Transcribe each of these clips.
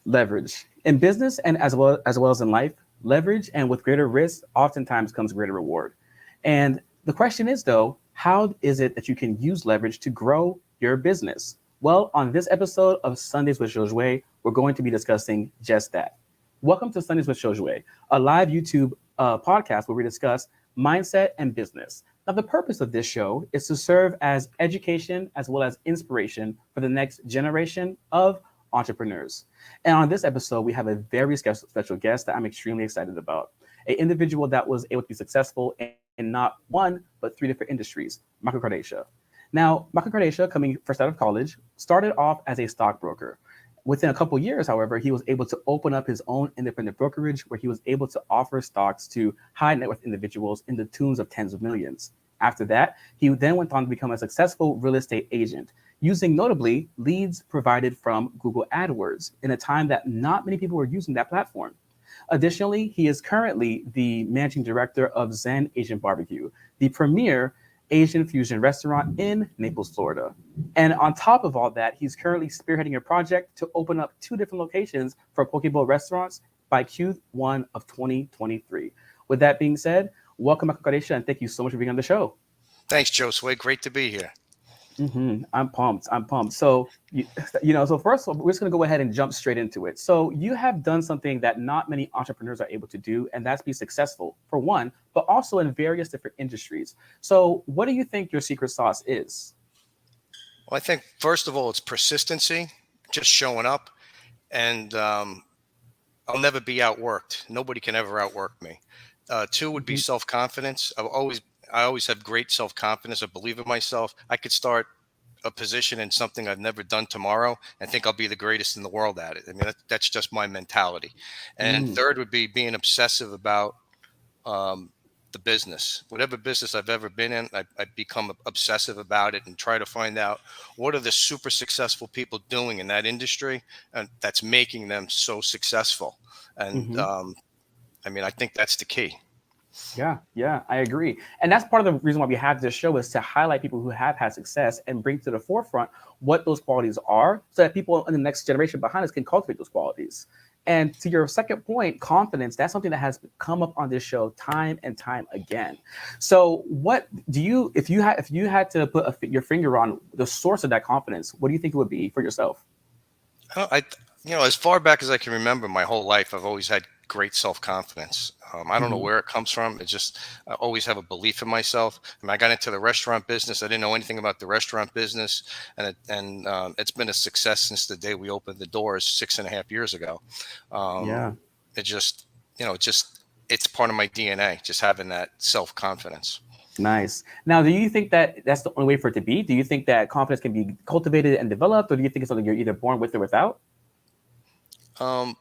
Leverage in business and as well as in life, leverage and with greater risk oftentimes comes greater reward. And the question is though, how is it that you can use leverage to grow your business? Well, on this episode of Sundays with Josue, we're going to be discussing just that. Welcome to Sundays with Josue, a live YouTube podcast where we discuss mindset and business. Now, the purpose of this show is to serve as education as well as inspiration for the next generation of entrepreneurs. And on this episode, we have a very special guest that I'm extremely excited about. An individual that was able to be successful in not one, but three different industries, Michael Cardascia. Now, Michael Cardascia, coming first out of college, started off as a stockbroker. Within a couple years, however, he was able to open up his own independent brokerage where he was able to offer stocks to high net worth individuals in the tunes of tens of millions. After that, he then went on to become a successful real estate agent, using notably leads provided from Google AdWords in a time that not many people were using that platform. Additionally, he is currently the managing director of Zen Asian BBQ, the premier Asian fusion restaurant in Naples, Florida. And on top of all that, he's currently spearheading a project to open up two different locations for Poke Bowl restaurants by Q1 of 2023. With that being said, welcome, Michael Cardascia, and thank you so much for being on the show. Thanks, Josue. Great to be here. I'm pumped. I'm pumped. So, so first of all, we're just going to go ahead and jump straight into it. So you have done something that not many entrepreneurs are able to do, and that's be successful for one, but also in various different industries. So what do you think your secret sauce is? Well, I think, first of all, it's persistency, just showing up. And I'll never be outworked. Nobody can ever outwork me. Two would be Mhm. self-confidence. I always have great self-confidence. I believe in myself. I could start a position in something I've never done tomorrow and think I'll be the greatest in the world at it. I mean, that's just my mentality. And Mm. third would be being obsessive about um, the business. Whatever business I've ever been in, I become obsessive about it and try to find out what are the super successful people doing in that industry and that's making them so successful. And Hmm. I mean, I think that's the key. Yeah, I agree. And that's part of the reason why we have this show is to highlight people who have had success and bring to the forefront what those qualities are so that people in the next generation behind us can cultivate those qualities. And to your second point, confidence, that's something that has come up on this show time and time again. So what do you, if you had to put your finger on the source of that confidence, what do you think it would be for yourself? I, as far back as I can remember, my whole life, I've always had great self-confidence. I don't know Hmm. where it comes from. It's just, I always have a belief in myself. I mean, I got into the restaurant business. I didn't know anything about the restaurant business. It's been a success since the day we opened the doors 6.5 years ago. Um, Yeah. it just, it's part of my DNA, just having that self-confidence. Nice. Now, do you think that that's the only way for it to be? Do you think that confidence can be cultivated and developed, or do you think it's something you're either born with or without? Um,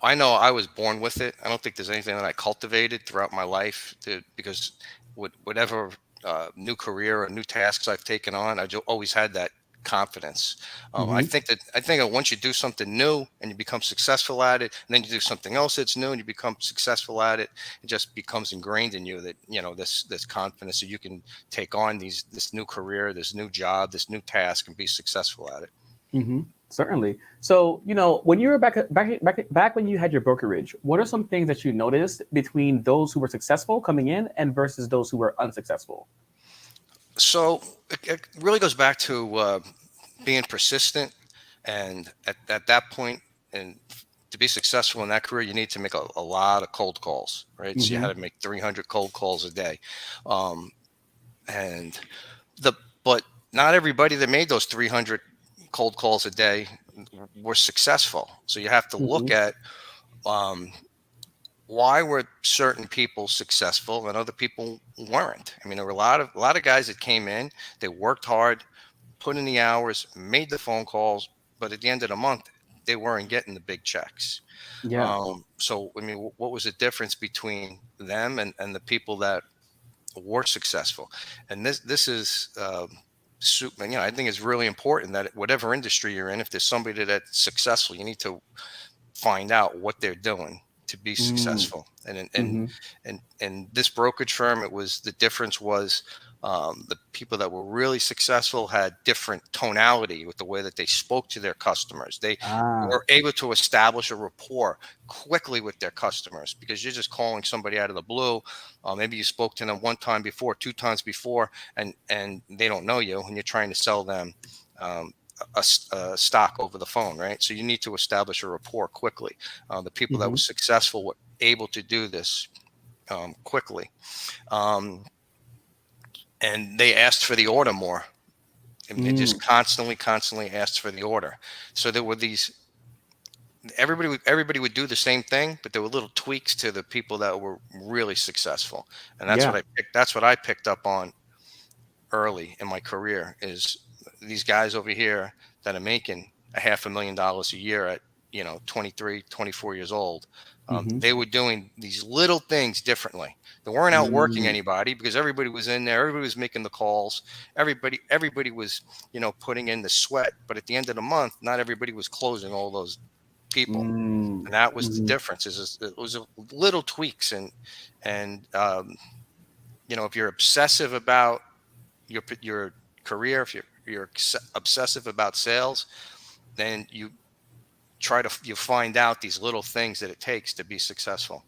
I know I was born with it. I don't think there's anything that I cultivated throughout my life because whatever new career or new tasks I've taken on, always had that confidence. Hmm. I think that once you do something new and you become successful at it, and then you do something else that's new and you become successful at it, it just becomes ingrained in you that this confidence that you can take on this new career, this new job, this new task, and be successful at it. Hmm. Certainly. So, when you were back when you had your brokerage, what are some things that you noticed between those who were successful coming in and versus those who were unsuccessful? So it really goes back to being persistent, and at that point, and to be successful in that career, you need to make a lot of cold calls, right? So you Hmm. had to make 300 cold calls a day, um, and the but not everybody that made those 300 cold calls a day were successful. So you have to look Hmm. at um, why were certain people successful and other people weren't. I mean, there were a lot of guys that came in, they worked hard, put in the hours, made the phone calls, but at the end of the month, they weren't getting the big checks. Yeah. So, I mean, what was the difference between them and the people that were successful? And this is, I think it's really important that whatever industry you're in, if there's somebody that's successful, you need to find out what they're doing to be Mm, successful. mm-hmm. And this brokerage firm, it was the difference was the people that were really successful had different tonality with the way that they spoke to their customers. They Ah, were able to establish a rapport quickly with their customers because you're just calling somebody out of the blue. Maybe you spoke to them one time before, two times before, and they don't know you, and you're trying to sell them um, a stock over the phone, right? So you need to establish a rapport quickly. The people that were mm-hmm. successful were able to do this quickly, um, and they asked for the order more. I mean, they just Mm, constantly asked for the order. So there were these. Everybody would do the same thing, but there were little tweaks to the people that were really successful, and that's what yeah. I picked. That's what I picked up on early in my career is these guys over here that are making a $500,000 a year at 23, 24 years old. Mm-hmm. They were doing these little things differently. They weren't out working Mm, anybody because everybody was in there, everybody was making the calls, everybody was putting in the sweat, but at the end of the month not everybody was closing all those people. mm, And that was the mm-hmm. difference is it was little tweaks. And if you're obsessive about your career, if you're obsessive about sales, then you find out these little things that it takes to be successful.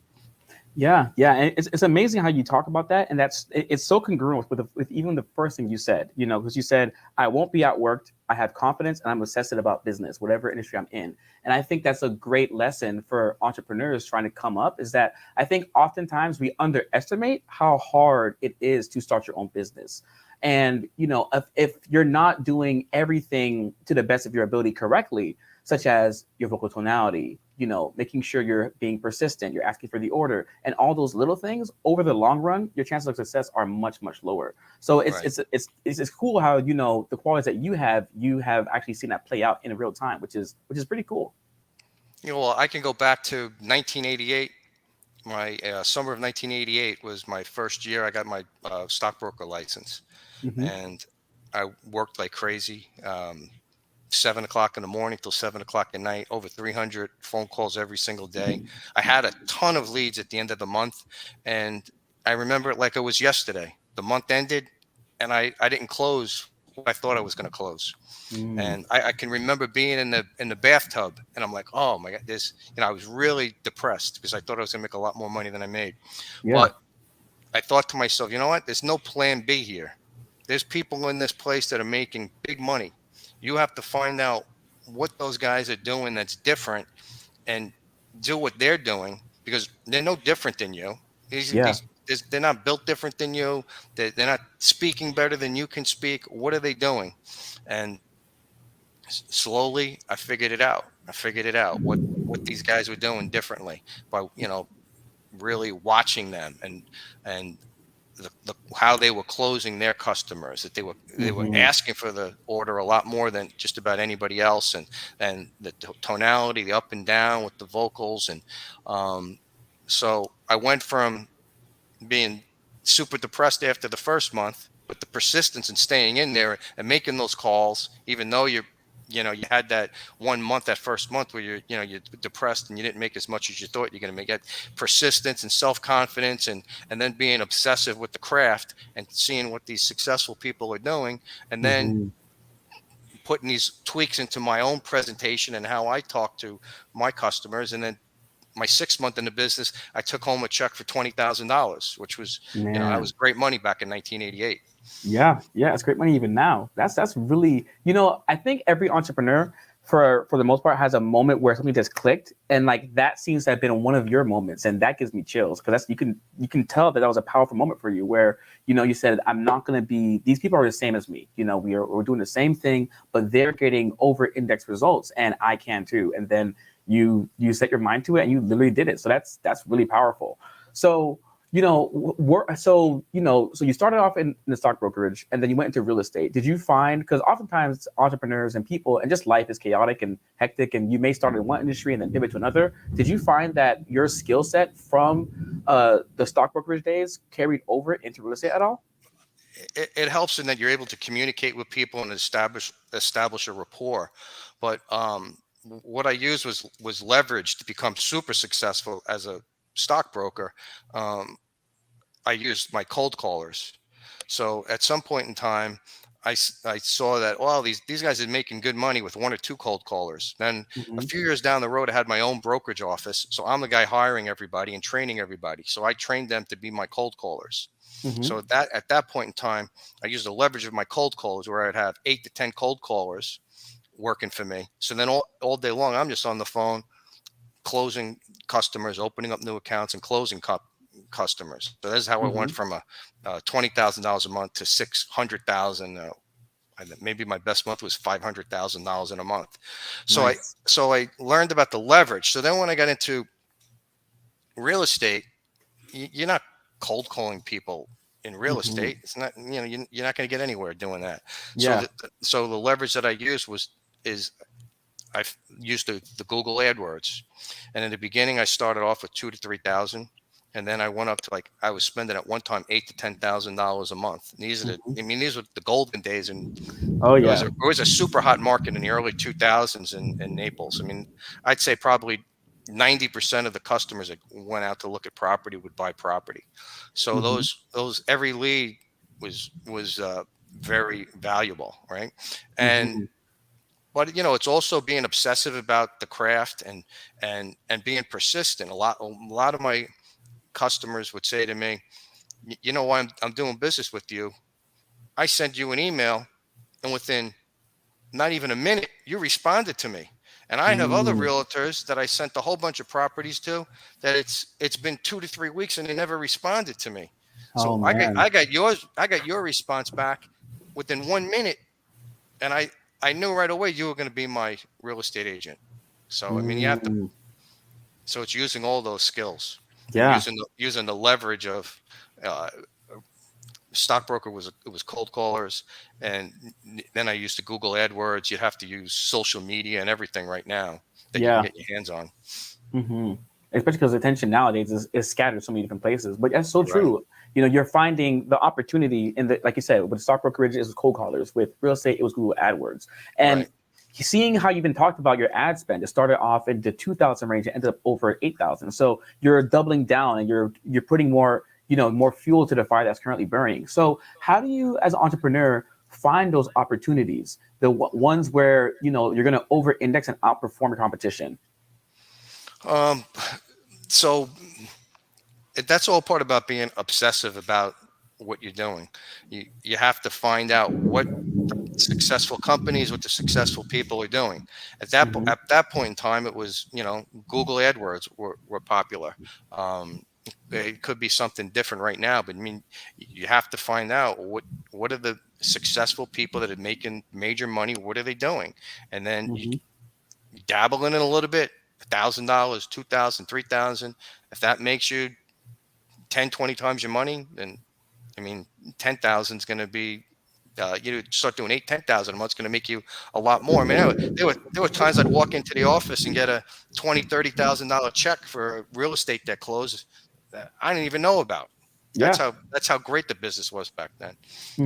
Yeah, yeah, and it's amazing how you talk about that, and it's so congruent with even the first thing you said. Because you said I won't be outworked, I have confidence, and I'm obsessive about business, whatever industry I'm in. And I think that's a great lesson for entrepreneurs trying to come up. Is that I think oftentimes we underestimate how hard it is to start your own business. And if you're not doing everything to the best of your ability correctly, such as your vocal tonality, making sure you're being persistent, you're asking for the order, and all those little things, over the long run, your chances of success are much, much lower. So it's Right. it's it's cool how the qualities that you have actually seen that play out in real time, which is pretty cool. Well, I can go back to 1988. My summer of 1988 was my first year. I got my stockbroker license, Hmm. and I worked like crazy. 7 o'clock in the morning till 7 o'clock at night, over 300 phone calls every single day. I had a ton of leads at the end of the month. And I remember it like it was yesterday. The month ended and I didn't close what I thought I was going to close. Mm, And I can remember being in the bathtub and I'm like, oh my God, I was really depressed because I thought I was gonna make a lot more money than I made. yeah. But I thought to myself, you know what? There's no plan B here. There's people in this place that are making big money. You have to find out what those guys are doing that's different and do what they're doing because they're no different than you. Yeah. They're not built different than you. They're not speaking better than you can speak. What are they doing? And slowly, I figured it out. I figured it out what these guys were doing differently by really watching them and how they were closing their customers, that they were Hmm. asking for the order a lot more than just about anybody else, and the tonality, the up and down with the vocals. And so I went from being super depressed after the first month, but the persistence and staying in there and making those calls, even though you had that 1 month, that first month where you're depressed and you didn't make as much as you thought you're going to make. That persistence and self-confidence, and then being obsessive with the craft and seeing what these successful people are doing, and then Hmm. putting these tweaks into my own presentation and how I talk to my customers. And then my 6 month in the business, I took home a check for $20,000, which was, that was Man. great money back in 1988. Yeah, yeah, it's great money even now. That's really, I think every entrepreneur for the most part has a moment where something just clicked, and like that seems to have been one of your moments, and that gives me chills because that's you can tell that was a powerful moment for you where you said I'm not going to be, these people are the same as me. We're doing the same thing, but they're getting over index results, and I can too. And then you set your mind to it, and you literally did it. So that's really powerful. So so you started off in the stock brokerage and then you went into real estate. Did you find, because oftentimes entrepreneurs and people and just life is chaotic and hectic, and you may start in one industry and then pivot to another. Did you find that your skill set from the stock brokerage days carried over into real estate at all? It helps in that you're able to communicate with people and establish a rapport. But what I used was leverage to become super successful as a stockbroker. Um, I used my cold callers. So at some point in time, I saw that, well, these guys are making good money with one or two cold callers. Then a Mm-hmm. few years down the road, I had my own brokerage office. So I'm the guy hiring everybody and training everybody. So I trained them to be my cold callers. Mm-hmm. So that at that point in time, I used the leverage of my cold callers where I'd have 8 to 10 cold callers working for me. So then all day long, I'm just on the phone closing customers, opening up new accounts, and closing customers. So that's how I went Mm-hmm. from a $20,000 a month to 600,000. Maybe my best month was $500,000 in a month. So I Nice. so I learned about the leverage. So then when I got into real estate, you're not cold calling people in real Mm-hmm. estate. It's not, you're not going to get anywhere doing that. So Yeah. the leverage that I used is I used the Google AdWords, and in the beginning I started off with 2 to 3 thousand, and then I went up to, like, I was spending at one time $8 to $10,000 a month. And Mm-hmm. these were the golden days, and Oh it was yeah. a super hot market in the early 2000s in Naples. I mean, I'd say probably 90% of the customers that went out to look at property would buy property. So Mm-hmm. those every lead was very valuable, right? And Mm-hmm. but it's also being obsessive about the craft and being persistent. A lot of my customers would say to me, you know why I'm doing business with you? I send you an email, and within not even a minute, you responded to me. And I have other Mm. realtors that I sent a whole bunch of properties to that it's been 2 to 3 weeks and they never responded to me. Oh So I got man. I got yours, I got your response back within 1 minute, and I knew right away you were going to be my real estate agent. So I mean, you have to. Mm. So it's using all those skills and Yeah. using the leverage of uh, stockbroker it was cold callers, and then I used the Google AdWords. You have to use social media and everything right now that you can Yeah. get your hands on. Mm-hmm. Especially because attention nowadays is scattered so many different places. But that's so Right, true. You're finding the opportunity in the, like you said, with stock brokerage, it was cold callers. With real estate, it was Google AdWords. And right. seeing how you've been talked about your ad spend, it started off in the 2,000 range and ended up over 8,000. So you're doubling down and you're putting more, more fuel to the fire that's currently burning. So how do you, as an entrepreneur, find those opportunities, the ones where you're going to over index and outperform your competition? Um, so that's all part about being obsessive about what you're doing. You have to find out what the successful companies, what the successful people are doing. Mm-hmm. At that point in time, it was, Google AdWords were popular. Um, it could be something different right now, but I mean, you have to find out what are the successful people that are making major money. What are they doing? And then Mm-hmm. you dabble in it a little bit. $1,000, 2,000, 3,000. If that makes you 10, 20 times your money, then I mean, 10,000 is going to be, start doing 10,000 a month. It's going to make you a lot more. I mean, there were times I'd walk into the office and get a $20,000, $30,000 check for a real estate that closes that I didn't even know about. Yeah. That's how great the business was back then.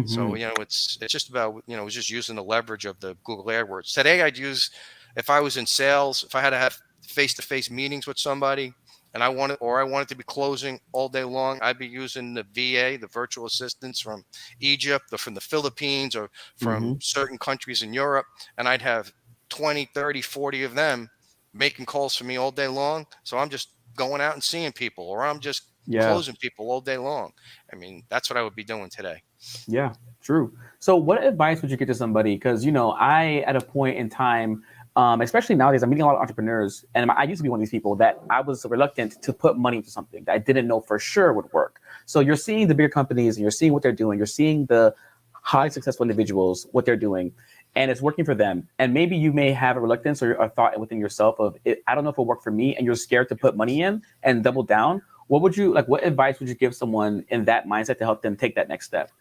So, Mm-hmm. it's just about, it's just using the leverage of the Google AdWords. Today I'd use, if I was in sales, if I had to have face-to-face meetings with somebody and I wanted to be closing all day long, I'd be using the VA, the virtual assistants from Egypt or from the Philippines or from Mm-hmm. certain countries in Europe. And I'd have 20, 30, 40 of them making calls for me all day long. So I'm just going out and seeing people, or I'm just Yeah. closing people all day long. I mean, that's what I would be doing today. Yeah, true. So, what advice would you give to somebody? Because I at a point in time, especially nowadays, I'm meeting a lot of entrepreneurs, and I used to be one of these people that I was reluctant to put money into something that I didn't know for sure would work. So, you're seeing the bigger companies, and you're seeing what they're doing. You're seeing the highly successful individuals, what they're doing, and it's working for them. And maybe you may have a reluctance or a thought within yourself of, I don't know if it'll work for me, and you're scared to put money in and double down. What would you like? What advice would you give someone in that mindset to help them take that next step?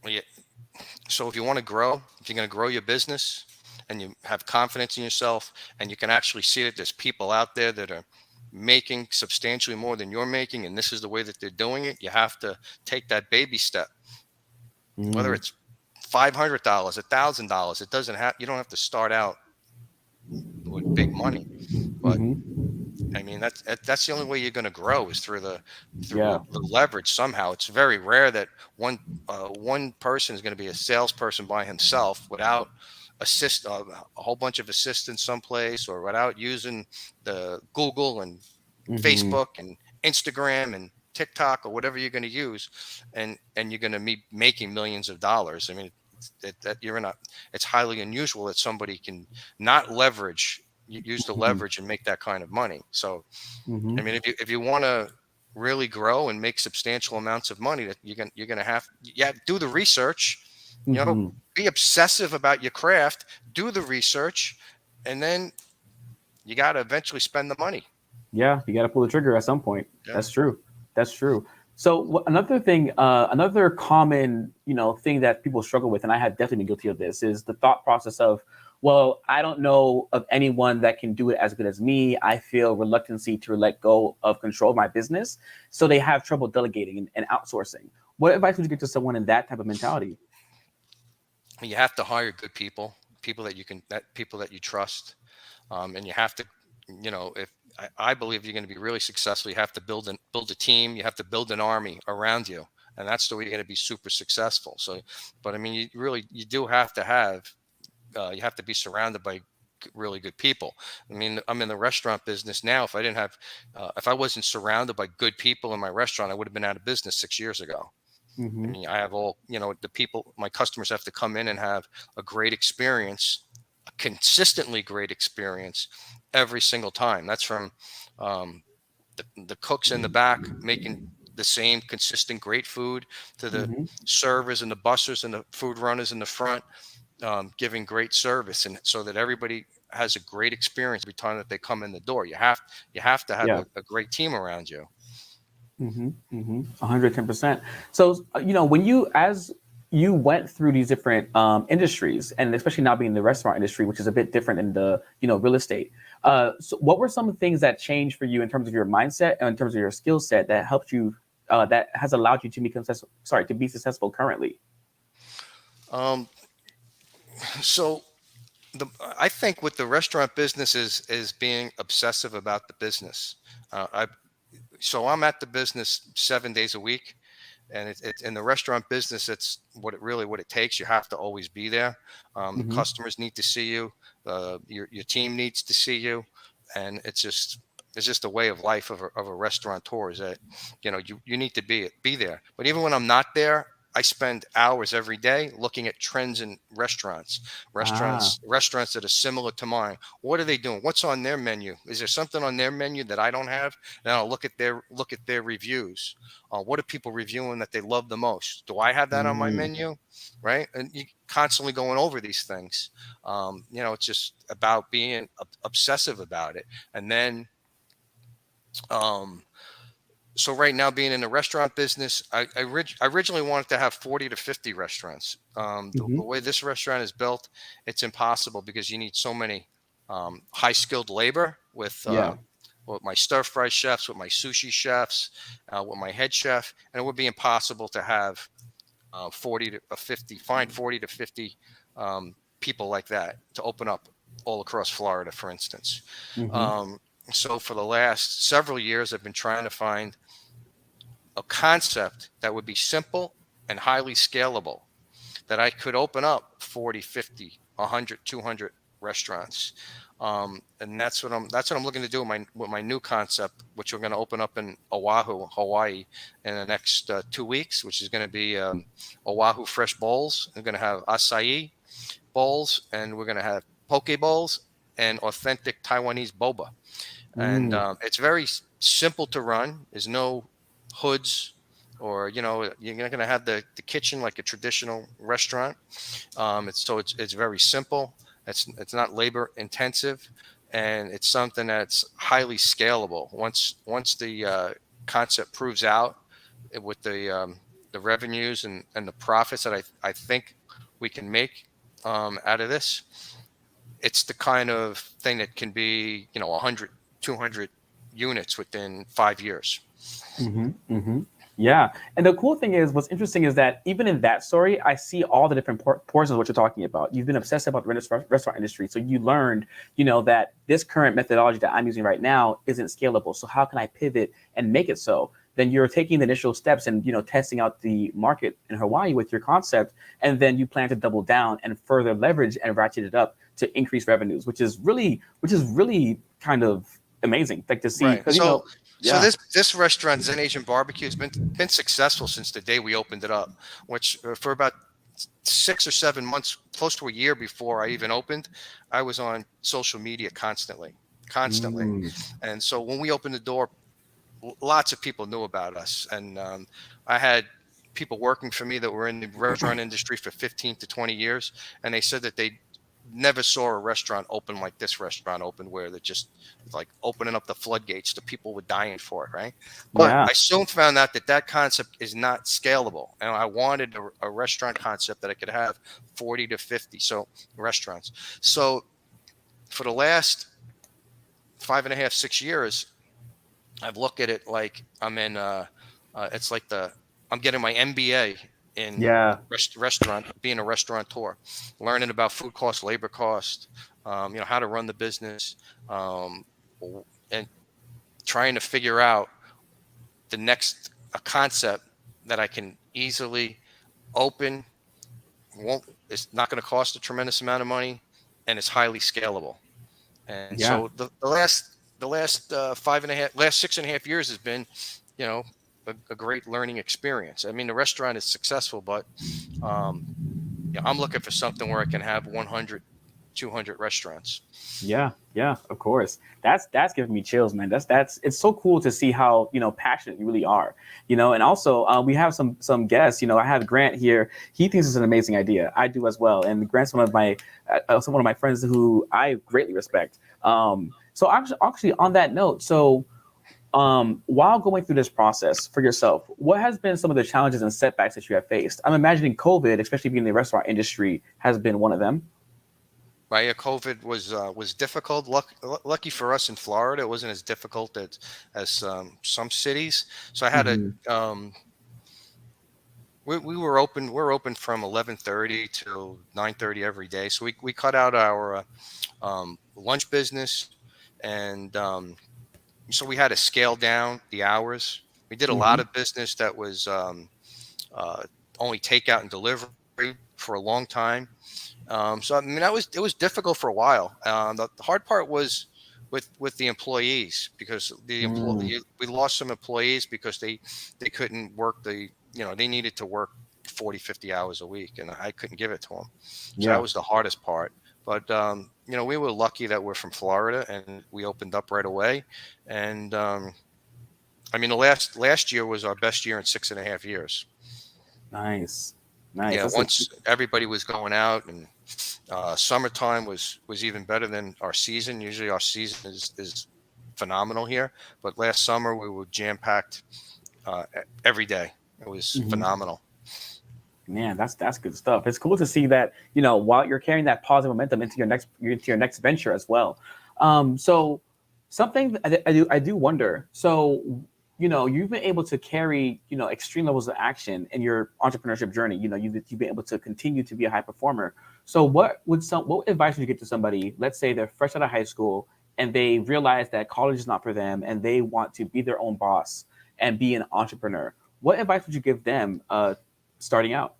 Well, yeah. So if you want to grow, if you're going to grow your business and you have confidence in yourself and you can actually see that there's people out there that are making substantially more than you're making, and this is the way that they're doing it, you have to take that baby step. Whether Mm, it's $500, $1,000, it doesn't have, you don't have to start out with big money. But Mm-hmm. I mean, that's the only way you're going to grow is through Yeah. the leverage somehow. It's very rare that one person is going to be a salesperson by himself without a whole bunch of assistants someplace, or without using the Google and Mm-hmm. Facebook and Instagram and TikTok or whatever you're going to use, and you're going to be making millions of dollars. I mean, that you're in a it's highly unusual that somebody can not use the Mm-hmm. leverage and make that kind of money. So I Mm-hmm. mean, if you want to really grow and make substantial amounts of money, that you're gonna have do the research, you know, Mm-hmm. be obsessive about your craft, do the research, and then you got to eventually spend the money. Yeah, you got to pull the trigger at some point. Yeah. That's true. That's true. So another thing, another common, thing that people struggle with, and I have definitely been guilty of this, is the thought process of, well, I don't know of anyone that can do it as good as me. I feel reluctancy to let go of control of my business, so they have trouble delegating and outsourcing. What advice would you give to someone in that type of mentality? You have to hire good people people that you trust, and you have to, if I believe you're going to be really successful, you have to build a team, you have to build an army around you, and that's the way you're going to be super successful. So, but I mean, you do have to you have to be surrounded by really good people. I mean, I'm in the restaurant business now. If I wasn't surrounded by good people in my restaurant, I would have been out of business 6 years ago. I Mm-hmm. mean, I have the people, my customers have to come in and have a great experience, a consistently great experience every single time. That's from um, the cooks in the back making the same consistent great food, to the Mm-hmm. servers and the bussers and the food runners in the front, giving great service, and so that everybody has a great experience every time that they come in the door. You have to have Yeah. a great team around you. Mm-hmm. Mm-hmm. 110%. So, when as you went through these different industries, and especially now being in the restaurant industry, which is a bit different than the, real estate. So what were some of the things that changed for you in terms of your mindset and in terms of your skill set that helped you, that has allowed you to become to be successful currently? Um, so the I think with the restaurant business is being obsessive about the business. I So I'm at the business 7 days a week, and it's in the restaurant business. It's what it takes. You have to always be there. The Mm-hmm. customers need to see you. Your team needs to see you, and it's just a way of life of a restaurateur. Is that you need to be there. But even when I'm not there, I spend hours every day looking at trends in Ah. restaurants that are similar to mine. What are they doing? What's on their menu? Is there something on their menu that I don't have? Then I'll look at their reviews. What are people reviewing that they love the most? Do I have that on my Mm. menu? Right, and you constantly going over these things. It's just about being obsessive about it, and then. Um, so right now, being in the restaurant business, I originally wanted to have 40 to 50 restaurants. The Mm-hmm. way this restaurant is built, it's impossible because you need so many high skilled labor Yeah. with my stir fry chefs, with my sushi chefs, with my head chef, and it would be impossible to have 40 to 50, find 40 to 50 people like that to open up all across Florida, for instance. Mm-hmm. Um, so for the last several years, I've been trying to find a concept that would be simple and highly scalable, that I could open up 40, 50, 100, 200 restaurants. And that's what I'm looking to do with my new concept, which we're going to open up in Oahu, Hawaii, in the next 2 weeks, which is going to be Oahu fresh bowls. We're going to have acai bowls, and we're going to have poke bowls and authentic Taiwanese boba. And Mm. it's very simple to run. There's no hoods, or you're not going to have the kitchen like a traditional restaurant. It's very simple. It's not labor intensive, and it's something that's highly scalable. Once the concept proves out, with the revenues and the profits that I think we can make out of this, it's the kind of thing that can be 100, 200 units within 5 years. Mm-hmm. Mm-hmm. Yeah. And the cool thing is, what's interesting is that even in that story, I see all the different portions of what you're talking about. You've been obsessed about the restaurant industry. So you learned, that this current methodology that I'm using right now isn't scalable. So how can I pivot and make it so? Then you're taking the initial steps and, testing out the market in Hawaii with your concept. And then you plan to double down and further leverage and ratchet it up to increase revenues, which is really kind of amazing. Like to see, Right. because, So yeah. this restaurant, Zen Asian BBQ, has been successful since the day we opened it up, which for about 6 or 7 months, close to a year before I even opened, I was on social media constantly. Mm, And so when we opened the door, lots of people knew about us, and I had people working for me that were in the restaurant industry for 15 to 20 years, and they said that they never saw a restaurant open like this restaurant opened, where they're just like opening up the floodgates. The people were dying for it, right? But yeah. I soon found out that that concept is not scalable, and I wanted a restaurant concept that I could have 40 to 50 restaurants. So for the last 5.5, 6 years, I've looked at it like it's like I'm getting my MBA in Yeah. restaurant, being a restaurateur, learning about food cost, labor cost, how to run the business, um, and trying to figure out the next a concept that I can easily open. Won't It's not going to cost a tremendous amount of money, and it's highly scalable. And Yeah. so the last 6.5 years has been, you know, a great learning experience. I mean, the restaurant is successful, but um, I'm looking for something where I can have 100, 200 restaurants. Yeah, yeah, of course. That's giving me chills, man. That's it's so cool to see how passionate you really are. And also we have some guests. I have Grant here. He thinks it's an amazing idea. I do as well. And Grant's one of my friends who I greatly respect. So actually on that note, so while going through this process for yourself, what has been some of the challenges and setbacks that you have faced? I'm imagining COVID, especially being in the restaurant industry, has been one of them. Right, yeah, COVID was difficult. Lucky for us in Florida, it wasn't as difficult as some cities. So I had a Hmm. we were open. We're open from 11:30 till 9:30 every day. So we cut out our lunch business, and so we had to scale down the hours. We did a lot Hmm. of business that was uh, only takeout and delivery for a long time. So I mean, it was difficult for a while. The hard part was with the employees, because Mm, we lost some employees because they couldn't work they needed to work 40, 50 hours a week, and I couldn't give it to them. So that yeah. was the hardest part. But we were lucky that we're from Florida and we opened up right away. And I mean, the last year was our best year in 6.5 years. Nice. Nice. Yeah, That's a once everybody was going out, and summertime was even better than our season. Usually our season is phenomenal here, but last summer we were jam packed every day. It was mhm. phenomenal. Man, that's good stuff. It's cool to see that, while you're carrying that positive momentum into your next venture as well. So something that I do wonder. So, you've been able to carry, extreme levels of action in your entrepreneurship journey. You've been able to continue to be a high performer. So what advice would you give to somebody, let's say they're fresh out of high school and they realize that college is not for them and they want to be their own boss and be an entrepreneur? What advice would you give them starting out?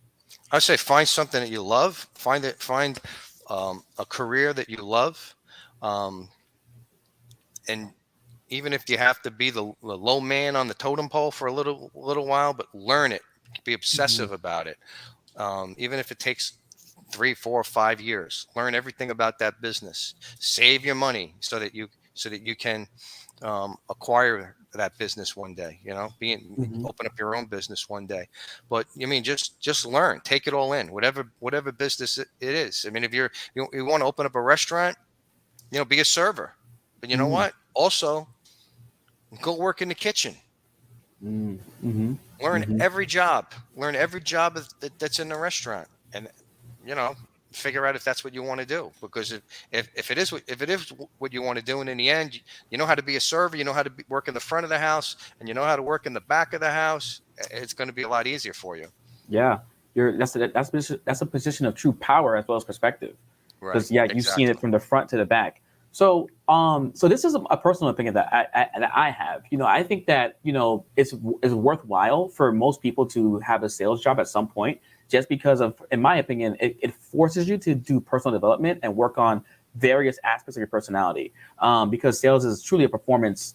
I say find something that you love. Find a career that you love, um, and even if you have to be the low man on the totem pole for a little while, but learn it. Be Mhm. obsessive about it. Even if it takes 3, 4, 5 years, learn everything about that business. Save your money so that you can acquire that business one day. Mhm. Open up your own business one day. But I mean, just learn, take it all in, whatever business it is. I mean, if you want to open up a restaurant, be a server. But you know Mhm. what? Also, go work in the kitchen. Mhm. Mhm. Learn Mhm. every job. Learn every job that's in the restaurant, and you know figure out if that's what you want to do. Because if it is what you want to do, and in the end, you know how to be a server, you know how to work in the front of the house, and you know how to work in the back of the house, it's going to be a lot easier for you. Yeah, that's a position of true power as well as perspective. Right. Because yeah, you've seen it Exactly. from the front to the back. So so this is a personal opinion that I have. I think that it's worthwhile for most people to have a sales job at some point, just because of, in my opinion, it forces you to do personal development and work on various aspects of your personality. Because sales is truly a performance,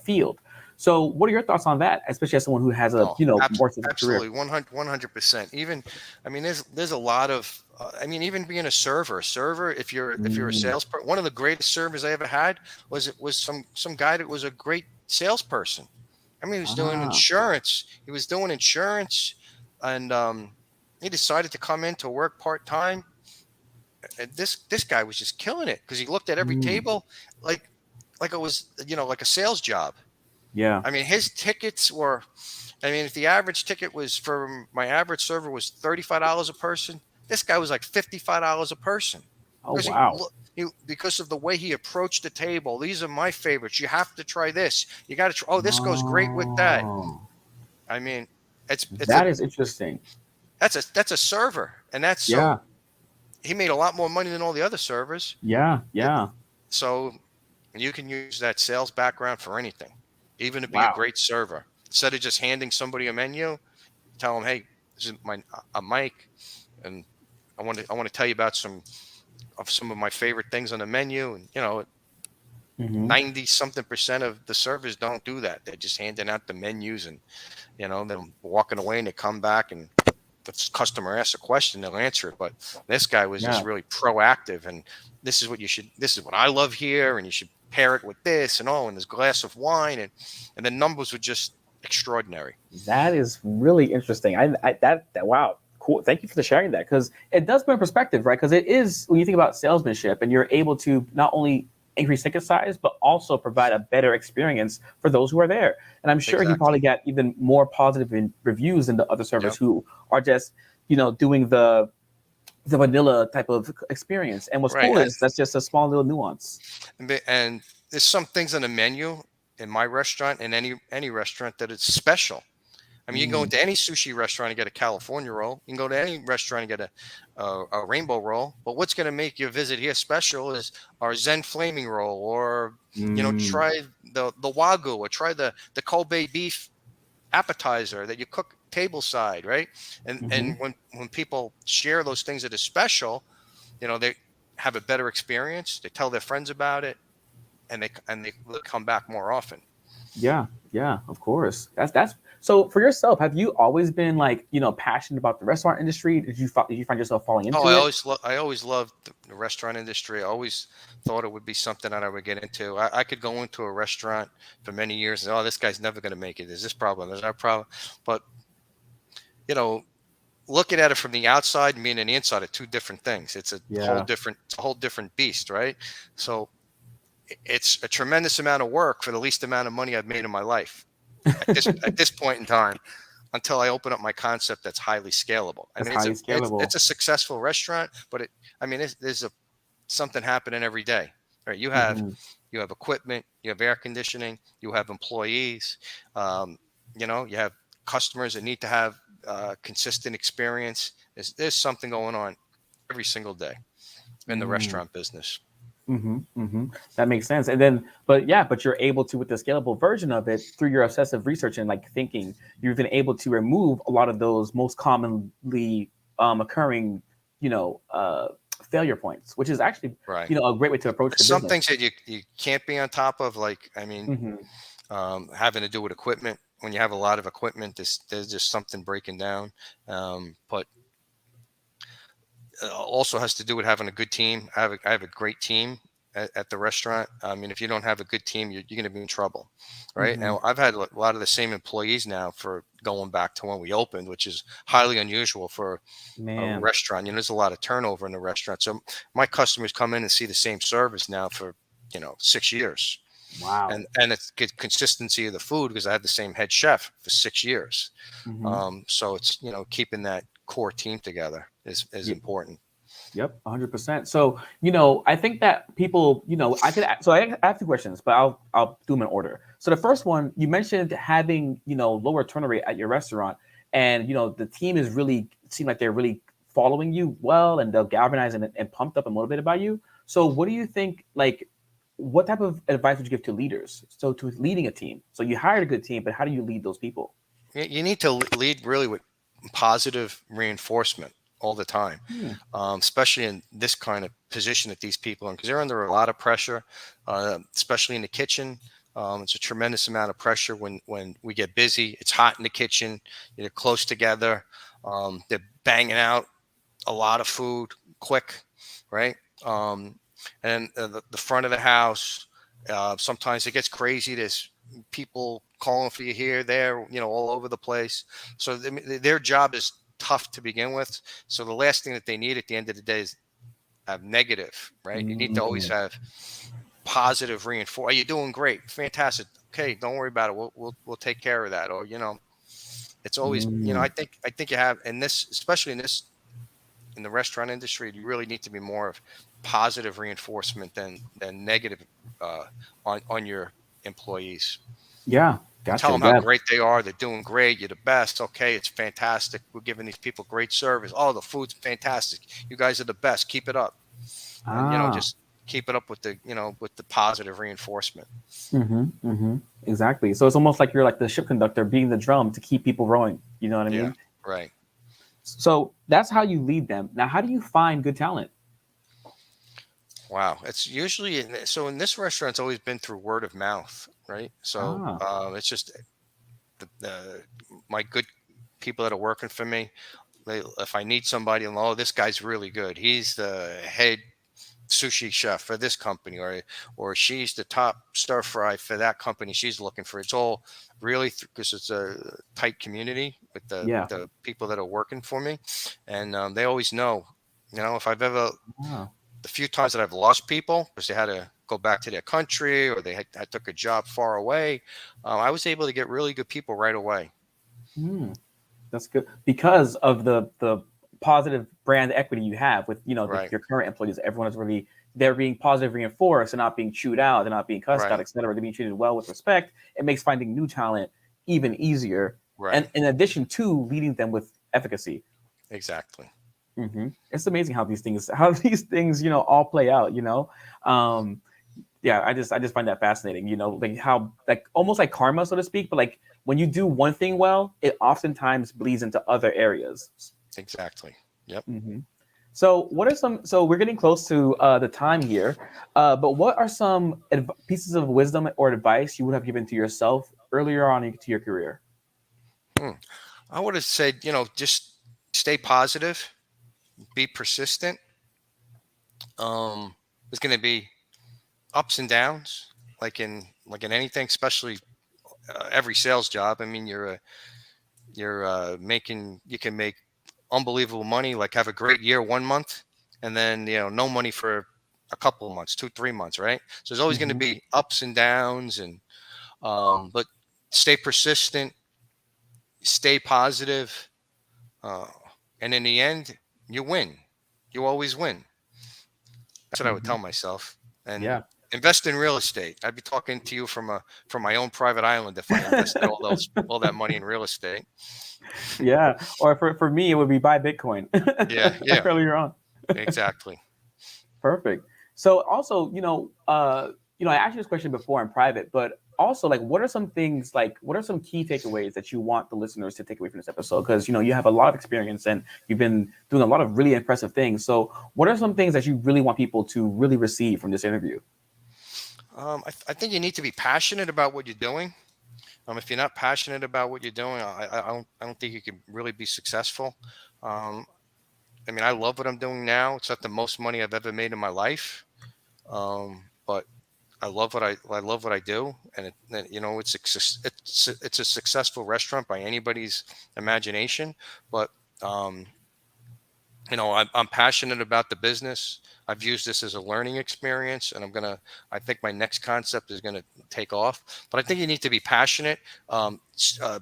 field. So, what are your thoughts on that, especially as someone who has a Oh, more successful career? absolutely, 100%. Even, I mean, there's a lot of, I mean, even being a server, if you're a Mm, salesperson, one of the greatest servers I ever had was some guy that was a great salesperson. I mean, ah, he was doing insurance, and he decided to come in to work part time. And this guy was just killing it because he looked at every mm, table like it was, like a sales job. yeah. I mean, his tickets were, I mean, if the average ticket was for my average server was $35 a person, this guy was like $55 a person Oh because wow. because of the way he approached the table. These are my favorites. You have to try this. You got to try. Oh, this goes great with that. Oh, I mean, it's a that is interesting. that's a server, and that's Yeah, so he made a lot more money than all the other servers. yeah, It, yeah. so you can use that sales background for anything, even to be a Wow. great server. Instead of just handing somebody a menu, tell them, "Hey, this is I'm Mike, and I want to tell you about some of my favorite things on the menu." And Hmm. 90 something percent of the servers don't do that. They're just handing out the menus, and then walking away, and they come back, and the customer asks a question, they'll answer it. But this guy was just Yeah. really proactive, and this is what I love here, and you should pair it with this, and this glass of wine, and the numbers were just extraordinary. That is really interesting. That wow, cool. Thank you for sharing that, because it does put in perspective, right? Because it is, when you think about salesmanship, and you're able to not only increase ticket size, but also provide a better experience for those who are there. And I'm sure he Exactly. probably got even more positive reviews than the other servers Yep. who are just doing the vanilla type of experience. And what's Right. cool is that's just a small little nuance. And there's some things on the menu in my restaurant and any restaurant that it's special. I mean, you can go Mm, into any sushi restaurant and get a California roll. You can go to any restaurant and get a rainbow roll. But what's going to make your visit here special is our Zen flaming roll, or mm, try the wagyu, or try the Kobe beef appetizer that you cook table side, right? And hmm. when people share those things that are special, they have a better experience. They tell their friends about it, and they will come back more often. Yeah, yeah, of course. That's so. For yourself, have you always been like passionate about the restaurant industry? Did you find yourself falling Oh, into it? I always loved the restaurant industry. I always thought it would be something that I would get into. I could go into a restaurant for many years and, oh, this guy's never going to make it. There's this problem. There's that problem. But you know, looking at it from the outside and being on the inside are two different things. Yeah, It's a whole different beast, right? So it's a tremendous amount of work for the least amount of money I've made in my life at this point in time, until I open up my concept that's highly scalable. I that's mean, highly it's scalable. a successful restaurant, but I mean, there's something happening every day. Right? Hmm. You have equipment, you have air conditioning, you have employees, um, you have customers that need to have consistent experience. There's something going on every single day in the Mm. restaurant business. Hmm. Hmm. That makes sense. And then, but yeah, but you're able to, with the scalable version of it, through your obsessive research and like thinking, you've been able to remove a lot of those most commonly occurring, you know, uh, failure points, which is actually, Right. a great way to approach the Some business. things that you can't be on top of, like, I mean, Hmm. having to do with equipment. When you have a lot of equipment, there's just something breaking down. But also has to do with having a good team. I have a great team at the restaurant. I mean, if you don't have a good team, you're going to be in trouble, right? Hmm. And I've had a lot of the same employees now for going back to when we opened, which is highly unusual for a Man, restaurant. There's a lot of turnover in the restaurant. So my customers come in and see the same service now for 6 years, wow. and it's good consistency of the food because I had the same head chef for 6 years. Hmm. So it's keeping that core team together is Yeah, important. Yep, 100%. So, I think that people, I have two questions, but I'll do them in order. So the first one, you mentioned having, lower turnover rate at your restaurant, and the team is really seem like they're really following you well, and they'll galvanize and pumped up and motivated by you. So what do you think, like, what type of advice would you give to leaders? So to leading a team. So you hired a good team, but how do you lead those people? You need to lead really with positive reinforcement all the time, Hmm. especially in this kind of position that these people are in, because they're under a lot of pressure, especially in the kitchen. It's a tremendous amount of pressure when we get busy. It's hot in the kitchen. They're close together. They're banging out a lot of food quick, right? Um, and the front of the house, sometimes it gets crazy. There's people calling for you here, there, all over the place. So their job is tough to begin with. So the last thing that they need at the end of the day is have negative, right? You need to always Mm. have positive reinforce. Are you doing great? Fantastic. Okay, don't worry about it. We'll take care of that. Or it's always Mm. I think you have in this, especially in the restaurant industry, you really need to be more of positive reinforcement than negative uh, on your employees. Yeah, Tell gotcha. them how Yeah. great they are. They're doing great. You're the best. Okay, it's fantastic. We're giving these people great service. Oh, the food's fantastic. You guys are the best. Keep it up. And Ah. just keep it up with the positive reinforcement. Mm-hmm, mm-hmm. Exactly. So it's almost like you're like the ship conductor beating the drum to keep people rowing. You know what I Yeah, mean? right. So that's how you lead them. Now, how do you find good talent? Wow. It's usually so in this restaurant, it's always been through word of mouth, right? So Ah, it's just the my good people that are working for me. If I need somebody, oh, this guy's really good. He's the head sushi chef for this company, or she's the top stir fry for that company. She's looking for. It's all really because it's a tight community with yeah. the people that are working for me, and they always know. If I've ever Ah, the few times that I've lost people because they had to go back to their country or I took a job far away, I was able to get really good people right away. hmm. That's good because of the positive brand equity you have with Right, your current employees. Everyone is really they're being positive reinforced. They're not being chewed out. They're not being cussed out, right, etc. They're being treated well with respect. It makes finding new talent even easier. right. And in addition to leading them with efficacy. Exactly. It's amazing how these things all play out. Um, yeah, I just find that fascinating. Like how like almost like karma, so to speak. But like when you do one thing well, it oftentimes bleeds into other areas. Exactly. Yep. hmm So what are some? So we're getting close to the time here. But what are some pieces of wisdom or advice you would have given to yourself earlier on into your career? Hmm. I would have said, just stay positive, be persistent. There's going to be ups and downs, like in anything, especially every sales job. I mean, you're making you can make unbelievable money, like have a great year 1 month, and then no money for a couple of months, 2 3 months, right? So there's always going to hmm be ups and downs, and but stay persistent, stay positive, uh, and in the end, you win. You always win. That's what I would hmm tell myself. And Yeah. invest in real estate. I'd be talking to you from my own private island if I invested all that money in real estate. Yeah. Or for me, it would be buy Bitcoin Yeah, yeah, earlier on. exactly. Perfect. So also, I asked you this question before in private, but also like what are some key takeaways that you want the listeners to take away from this episode? Because you have a lot of experience and you've been doing a lot of really impressive things. So what are some things that you really want people to really receive from this interview? I think you need to be passionate about what you're doing. If you're not passionate about what you're doing, I don't think you can really be successful. Um, I mean, I love what I'm doing now. It's not the most money I've ever made in my life, but I love what I do, and it's a successful restaurant by anybody's imagination. But um, I'm passionate about the business. I've used this as a learning experience, and I think my next concept is gonna take off. But I think you need to be passionate,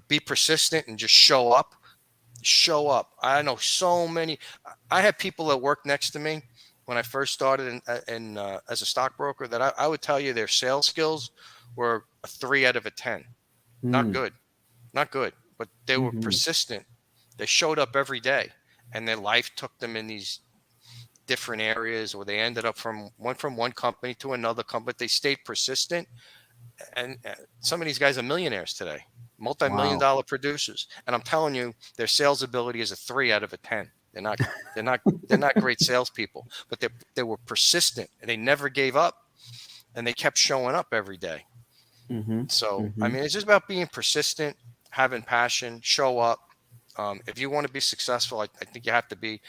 be persistent, and just show up. show up. I know so many. I had people that worked next to me when I first started as a stockbroker that I would tell you their sales skills were a 3 out of 10. Not Mm. good, not good, but they were Hmm. persistent. They showed up every day, and their life took them in these different areas, or they ended up went from one company to another company. They stayed persistent, and some of these guys are millionaires today, multi-million Wow. dollar producers. And I'm telling you, their sales ability is a 3 out of 10. They're not they're not great salespeople, but they were persistent and they never gave up, and they kept showing up every day. Hmm. So I Hmm. mean, it's just about being persistent, having passion, show up. If you want to be successful, I think you have to be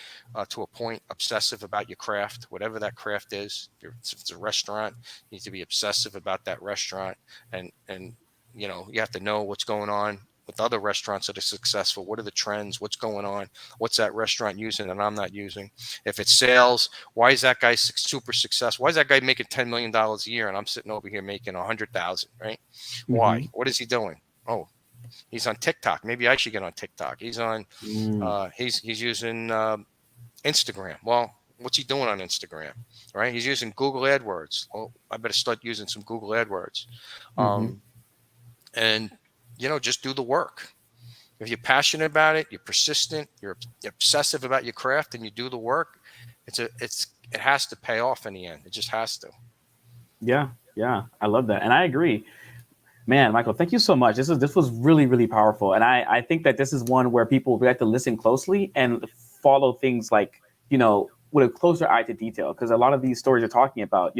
to a point obsessive about your craft, whatever that craft is. If it's a restaurant, you need to be obsessive about that restaurant, and you have to know what's going on with other restaurants that are successful. What are the trends? What's going on? What's that restaurant using that I'm not using? If it's sales, why is that guy super successful? Why is that guy making $10 million a year and I'm sitting over here making 100,000? Right? Why? Hmm. What is he doing? Oh, he's on TikTok. Maybe I should get on TikTok. He's on. Mm. He's using Instagram. Well, what's he doing on Instagram? Right? He's using Google AdWords. Well, I better start using some Google AdWords. Hmm. Um, and just do the work. If you're passionate about it, you're persistent, you're obsessive about your craft, and you do the work, it has to pay off in the end. It just has to. Yeah, yeah, I love that, and I agree. Man, Michael, thank you so much. This was really, really powerful, and I think that this is one where people really have to listen closely and follow things like with a closer eye to detail, because a lot of these stories you're talking about,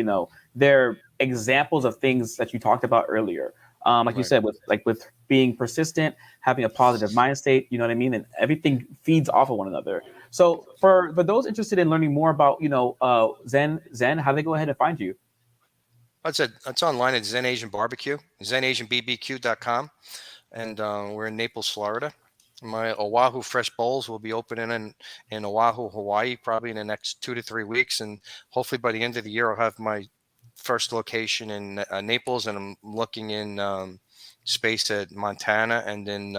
they're examples of things that you talked about earlier. Like you Right. said, with being persistent, having a positive mind state, you know what I mean, and everything feeds off of one another. So for those interested in learning more about Zen, how do they go ahead and find you? It's online at Zen Asian BBQ, zenasianbbq.com. And we're in Naples, Florida. My Oahu Fresh Bowls will be opening in Oahu, Hawaii, probably in the next 2 to 3 weeks, and hopefully by the end of the year, I'll have my first location in Naples, and I'm looking in space at Montana and in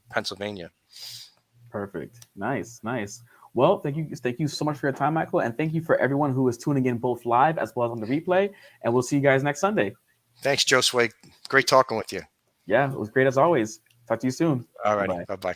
Pennsylvania. Perfect. Nice, nice. Well, thank you so much for your time, Michael, and thank you for everyone who is tuning in both live as well as on the replay. And we'll see you guys next Sunday. Thanks, Josue. Great talking with you. Yeah, it was great as always. Talk to you soon. All Bye righty. bye. Bye bye.